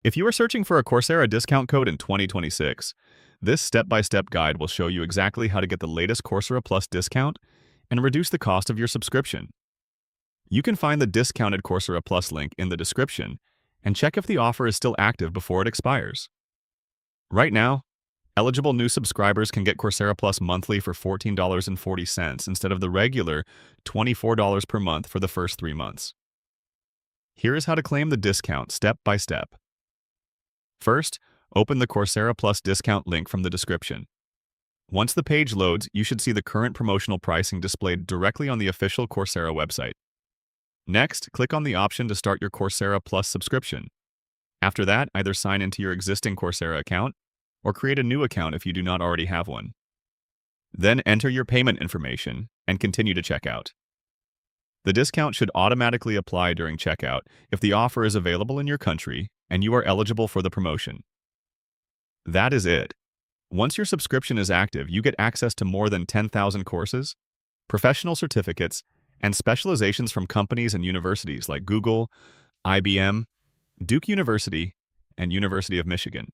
If you are searching for a Coursera discount code in 2026, this step-by-step guide will show you exactly how to get the latest Coursera Plus discount and reduce the cost of your subscription. You can find the discounted Coursera Plus link in the description and check if the offer is still active before it expires. Right now, eligible new subscribers can get Coursera Plus monthly for $14.40 instead of the regular $24 per month for the first 3 months. Here is how to claim the discount step by step. First, open the Coursera Plus discount link from the description. Once the page loads, you should see the current promotional pricing displayed directly on the official Coursera website. Next, click on the option to start your Coursera Plus subscription. After that, either sign into your existing Coursera account or create a new account if you do not already have one. Then enter your payment information and continue to check out. The discount should automatically apply during checkout if the offer is available in your country and you are eligible for the promotion. That is it. Once your subscription is active, you get access to more than 10,000 courses, professional certificates, and specializations from companies and universities like Google, IBM, Duke University, and University of Michigan.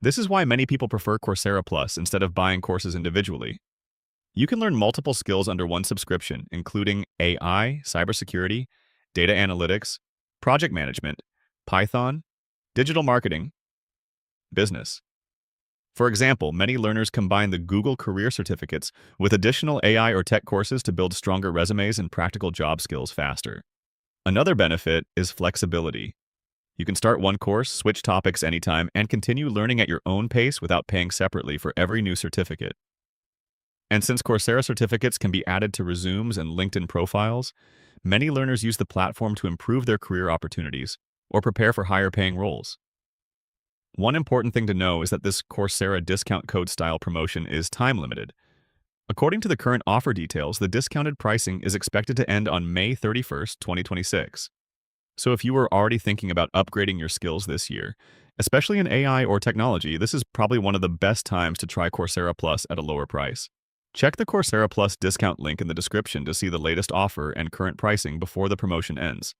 This is why many people prefer Coursera Plus instead of buying courses individually. You can learn multiple skills under one subscription, including AI, cybersecurity, data analytics, project management, Python, digital marketing, business. For example, many learners combine the Google career certificates with additional AI or tech courses to build stronger resumes and practical job skills faster. Another benefit is flexibility. You can start one course, switch topics anytime, and continue learning at your own pace without paying separately for every new certificate. And since Coursera certificates can be added to resumes and LinkedIn profiles, many learners use the platform to improve their career opportunities or prepare for higher-paying roles. One important thing to know is that this Coursera discount code style promotion is time-limited. According to the current offer details, the discounted pricing is expected to end on May 31st, 2026. So if you were already thinking about upgrading your skills this year, especially in AI or technology, this is probably one of the best times to try Coursera Plus at a lower price. Check the Coursera Plus discount link in the description to see the latest offer and current pricing before the promotion ends.